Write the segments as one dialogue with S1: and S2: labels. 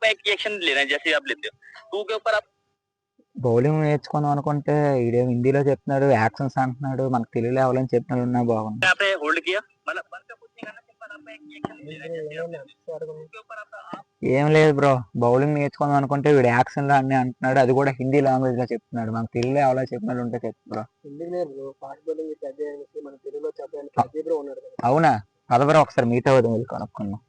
S1: में एक एक्शन लेना है जैसे आप लेते हो, तो के ऊपर आप
S2: బౌలింగ్ నేర్చుకుందాం అనుకుంటే ఈడేమో హిందీలో చెప్తున్నాడు, యాక్షన్స్ అంటున్నాడు, మనకు తెలుగులో ఎవరైనా చెప్పినాడు ఉన్నా బాగుంది.
S1: यहाँ पे होल्ड किया, मतलब बंद का कुछ नहीं करना, सिंपल आपको एक एक्शन लेना है जैसे आप लेते हो, उसके ऊपर आप
S2: ఏం లేదు బ్రో, బౌలింగ్ నేర్చుకుందాం అనుకుంటే వీడు యాక్షన్ లో అన్ని అంటున్నాడు, అది కూడా హిందీ లాంగ్వేజ్ లో చెప్తున్నాడు. మనకు తెలుగులో ఎవరో చెప్పినాడు ఉంటే చెప్పు బ్రో. అవునా, పద బ్రో ఒకసారి మీట్ అవుదాం, వెళ్ళి కనుక్కున్నాం.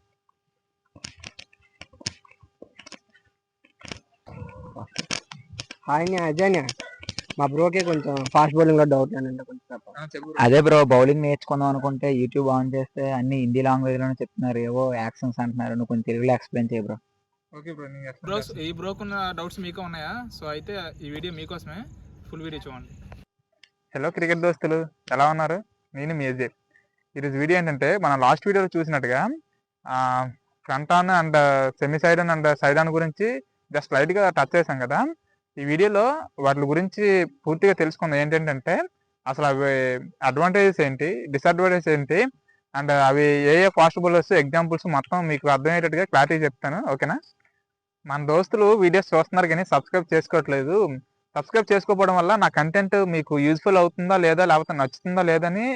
S3: హాయ్ అజయ్, మా బ్రోకే కొంచెం ఫాస్ట్ బౌలింగ్ లో డౌట్ అండి, కొంచెం
S2: అదే బ్రో, బౌలింగ్ నేర్చుకుందాం అనుకుంటే యూట్యూబ్ ఆన్ చేస్తే అన్ని హిందీ లాంగ్వేజ్ లోనే చెప్తున్నారు, ఏవో యాక్షన్స్ అంటున్నారు. నువ్వు కొంచెం తెలుగులో ఎక్స్ప్లెయిన్ చేయ బ్రో.
S4: ఓకే బ్రో, ఈ బ్రోకున్న డౌట్స్ మీకు ఉన్నాయా? సో అయితే ఈ వీడియో మీకోసమే, ఫుల్ వీడియో చూడండి.
S5: హలో క్రికెట్ దోస్తులు, ఎలా ఉన్నారు? నేను మీ అజయ్. ఈరోజు వీడియో ఏంటంటే, మనం లాస్ట్ వీడియోలో చూసినట్టుగా front on and semi side on and side on గురించి జస్ట్ లైట్గా టచ్ చేసాం కదా. ఈ వీడియోలో వాటి గురించి పూర్తిగా తెలుసుకుందాం. ఏంటంటే అసలు అవి అడ్వాంటేజెస్ ఏంటి, డిసడ్వాంటేజెస్ ఏంటి, అండ్ అవి ఏ ఫాస్ట్ బౌలర్స్ ఎగ్జాంపుల్స్ మొత్తం మీకు అర్థమయ్యేటట్టుగా క్లారిటీ చెప్తాను, ఓకేనా? మన దోస్తులు వీడియోస్ చూస్తున్నారు కానీ సబ్స్క్రైబ్ చేసుకోవట్లేదు. సబ్స్క్రైబ్ చేసుకోవడం వల్ల నా కంటెంట్ మీకు యూజ్ఫుల్ అవుతుందా లేదా, లేకపోతే నచ్చుతుందా లేదని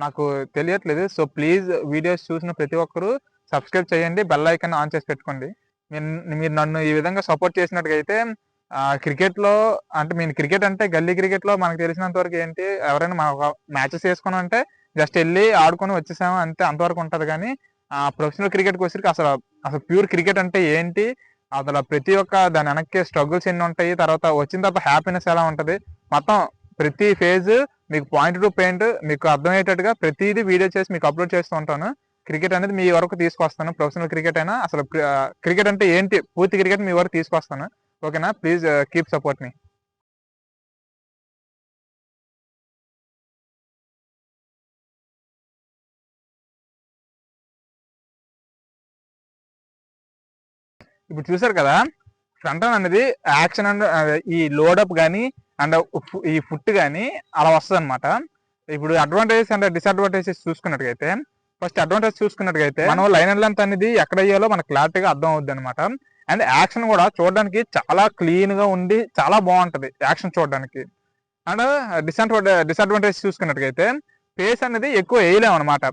S5: నాకు తెలియట్లేదు. సో ప్లీజ్ వీడియోస్ చూసిన ప్రతి ఒక్కరూ సబ్స్క్రైబ్ చేయండి, బెల్ ఐకాన్ ఆన్ చేసి పెట్టుకోండి. మీరు నన్ను ఈ విధంగా సపోర్ట్ చేసినట్టుగైతే క్రికెట్లో అంటే మీరు క్రికెట్ అంటే గల్లీ క్రికెట్లో మనకు తెలిసినంత వరకు ఏంటి, ఎవరైనా మన మ్యాచెస్ వేసుకుని అంటే జస్ట్ వెళ్ళి ఆడుకొని వచ్చేసాము అంతే, అంతవరకు ఉంటుంది. కానీ ప్రొఫెషనల్ క్రికెట్కి వచ్చేసరికి అసలు ప్యూర్ క్రికెట్ అంటే ఏంటి, అసలు ప్రతి ఒక్క దాని వెనక్కి స్ట్రగుల్స్ ఎన్ని ఉంటాయి, తర్వాత వచ్చిన తర్వాత హ్యాపీనెస్ ఎలా ఉంటుంది, మొత్తం ప్రతి ఫేజ్ మీకు పాయింట్ టు పాయింట్ మీకు అర్థమయ్యేటట్టుగా ప్రతిదీ వీడియో చేసి మీకు అప్లోడ్ చేస్తూ ఉంటాను. క్రికెట్ అనేది మీ వరకు తీసుకొస్తాను, ప్రొఫెషనల్ క్రికెట్ అయినా అసలు క్రికెట్ అంటే ఏంటి, పూర్తి క్రికెట్ మీ వరకు తీసుకొస్తాను, ఓకేనా? ప్లీజ్ కీప్ సపోర్ట్ మీ. ఇప్పుడు చూసారు కదా, ఫ్రంట్ ఆన్ అనేది యాక్షన్ అండ్ ఈ లోడప్ కానీ అండ్ ఈ ఫుట్ కానీ అలా వస్తుంది అనమాట. ఇప్పుడు అడ్వాంటేజెస్ అండ్ డిసడ్వాంటేజెస్ చూసుకున్నట్టుగైతే, ఫస్ట్ అడ్వాంటేజ్ చూసుకున్నట్టుగైతే మనం లైన్ అండ్ లెంత్ అనేది ఎక్కడ అయ్యాలో మనకు క్లారిటీగా అర్థం అవుద్ది అనమాట. అండ్ యాక్షన్ కూడా చూడడానికి చాలా క్లీన్ గా ఉండి చాలా బాగుంటది యాక్షన్ చూడడానికి. అండ్ డిసడ్వాంటేజ్ చూసుకున్నట్టుగైతే పేస్ అనేది ఎక్కువ వేయలేము అనమాట.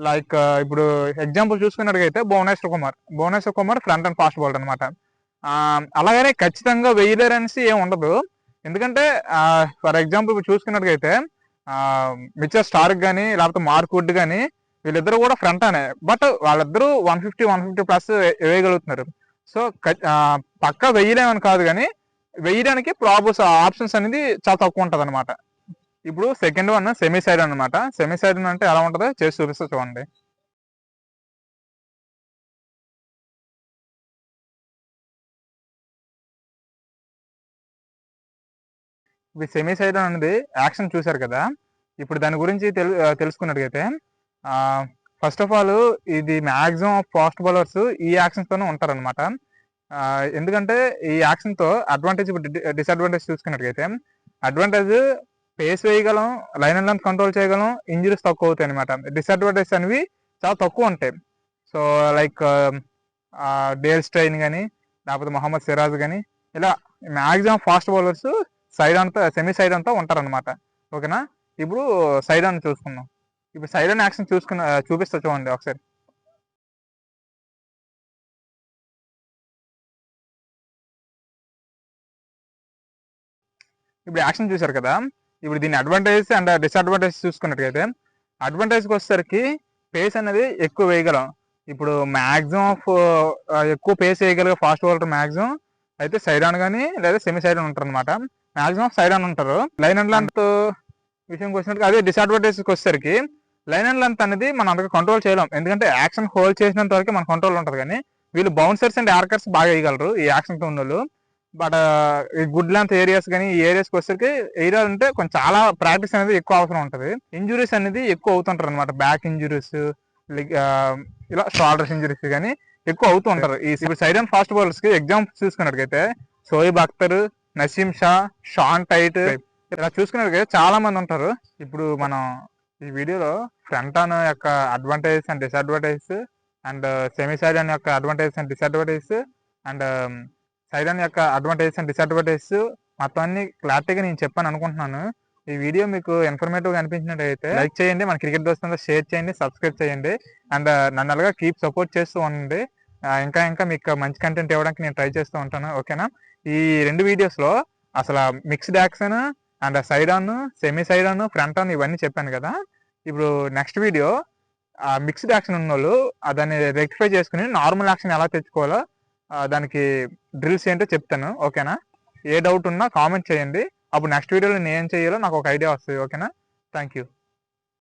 S5: లైక్ ఇప్పుడు ఎగ్జాంపుల్ చూసుకున్నట్టుగైతే Bhuvneshwar Kumar front and fast bowler అనమాట. అలాగనే ఖచ్చితంగా వేయలేరు అనేసి ఏమి ఉండదు. ఎందుకంటే ఫర్ ఎగ్జాంపుల్ ఇప్పుడు చూసుకున్నట్టుగైతే మిచెల్ స్టార్క్ కానీ లేకపోతే మార్క్ వుడ్ కానీ వీళ్ళిద్దరు కూడా ఫ్రంట్ అనే, బట్ వాళ్ళిద్దరూ 150 ప్లస్ వేయగలుగుతున్నారు. సో పక్కా వెయ్యలేమని కాదు, కానీ వెయ్యడానికి ఆప్షన్స్ అనేది చాలా తక్కువ ఉంటది అనమాట. ఇప్పుడు సెకండ్ వన్ సెమీ సైడ్ అనమాట. సెమీ సైడ్ అంటే ఎలా ఉంటుందో చేసి చూపిస్తా చూడండి. ఇప్పుడు సెమీ సైడ్ అనేది యాక్షన్ చూసారు కదా. ఇప్పుడు దాని గురించి తెలుసుకున్నట్టుగైతే ఫస్ట్ ఆఫ్ ఆల్ ఇది మ్యాక్సిమం ఫాస్ట్ బౌలర్స్ ఈ యాక్షన్స్ తోనే ఉంటారనమాట. ఎందుకంటే ఈ యాక్షన్ తో అడ్వాంటేజ్, డిసడ్వాంటేజ్ చూసుకున్నట్టుగైతే అడ్వాంటేజ్ పేస్ వేయగలం, లైన్ అండ్ లెంత్ కంట్రోల్ చేయగలం, ఇంజరీస్ తక్కువ అవుతాయి అనమాట. డిసడ్వాంటేజ్ అనేవి చాలా తక్కువ ఉంటాయి. సో లైక్ డేల్ స్టైన్ కానీ లేకపోతే మొహమ్మద్ సిరాజ్ కానీ ఇలా మ్యాక్సిమం ఫాస్ట్ బౌలర్స్ సైడ్ అంతా సెమీ సైడ్ అంతా ఉంటారనమాట, ఓకేనా? ఇప్పుడు సైడ్ అని చూసుకుందాం. ఇప్పుడు సైడ్ అని యాక్షన్ చూపిస్తా చూడండి ఒకసారి. ఇప్పుడు యాక్షన్ చూసారు కదా. ఇప్పుడు దీని అడ్వాంటేజ్ అండ్ డిసడ్వాంటేజ్ చూసుకున్నట్టుగైతే అడ్వాంటేజ్కి వచ్చేసరికి పేస్ అనేది ఎక్కువ వేయగలం. ఇప్పుడు మ్యాక్సిమం ఎక్కువ పేస్ వేయగలిగే ఫాస్ట్ బౌలర్ మ్యాక్సిమం అయితే సైడ్ ఆన్ కానీ లేదా సెమీ సైడ్ ఆన్ ఉంటారు అనమాట. మ్యాక్సిమం సైడ్ ఆన్ ఉంటారు. లైన్ అండ్ లెంత్ విషయంకి వచ్చినట్టు అదే డిసడ్వాంటేజ్కి వచ్చేసరికి లైన్ అండ్ లెంత్ అనేది మనం అంతగా కంట్రోల్ చేయలేం. ఎందుకంటే యాక్షన్ హోల్డ్ చేసినంత వరకు మన కంట్రోల్ ఉంటుంది, కానీ వీళ్ళు బౌన్సర్స్ అండ్ యార్కర్స్ బాగా వేయగలరు ఈ యాక్షన్తో ఉన్న వాళ్ళు. బట్ ఈ గుడ్ లెంత్ ఏరియాస్ కానీ ఈ ఏరియాస్కి వచ్చేసరికి వేయాలంటే కొంచెం చాలా ప్రాక్టీస్ అనేది ఎక్కువ అవసరం ఉంటుంది. ఇంజురీస్ అనేది ఎక్కువ అవుతుంటారు అనమాట. బ్యాక్ ఇంజురీస్, ఇలా షోల్డర్స్ ఇంజురీస్ కానీ ఎక్కువ అవుతూ ఉంటారు. ఇప్పుడు సైడ్ అండ్ ఫాస్ట్ బౌలర్స్ కి ఎగ్జాంపుల్ చూసుకున్నట్టుగైతే షోయిబ్ అఖ్తర్, నసీం షా, షాన్ టైట్ ఇలా చూసుకున్నట్టుగైతే చాలా మంది ఉంటారు. ఇప్పుడు మనం ఈ వీడియోలో ఫ్రంట్ ఆన్ యొక్క advantages and disadvantages and semi side on యొక్క అడ్వాంటేజెస్ అండ్ డిసడ్వాంటేజెస్ అండ్ సైడాన్ యొక్క అడ్వాంటేజెస్ అండ్ డిసడ్వాంటేజెస్ మొత్తం అన్ని క్లారిటీగా నేను చెప్పాను అనుకుంటున్నాను. ఈ వీడియో మీకు ఇన్ఫర్మేటివ్గా అనిపించినట్టయితే లైక్ చేయండి, మన క్రికెట్ దోస్తులతో షేర్ చేయండి, సబ్స్క్రైబ్ చేయండి. అండ్ నన్ను అలాగా కీప్ సపోర్ట్ చేస్తూ ఉండండి. ఇంకా మీకు మంచి కంటెంట్ ఇవ్వడానికి నేను ట్రై చేస్తూ ఉంటాను. ఓకేనా? ఈ 2 వీడియోస్లో అసలు mixed action and side on, semi side on, front on ఇవన్నీ చెప్పాను కదా. ఇప్పుడు నెక్స్ట్ వీడియో మిక్స్డ్ యాక్షన్ ఉన్న వాళ్ళు దాన్ని రెక్టిఫై చేసుకుని నార్మల్ యాక్షన్ ఎలా తెచ్చుకోవాలో దానికి డ్రిల్స్ ఏంటో చెప్తాను. ఓకేనా? ఏ డౌట్ ఉన్నా కామెంట్ చేయండి. అప్పుడు నెక్స్ట్ వీడియోలో నేను ఏం చేయాలో నాకు ఒక ఐడియా వస్తుంది. ఓకేనా? Thank you.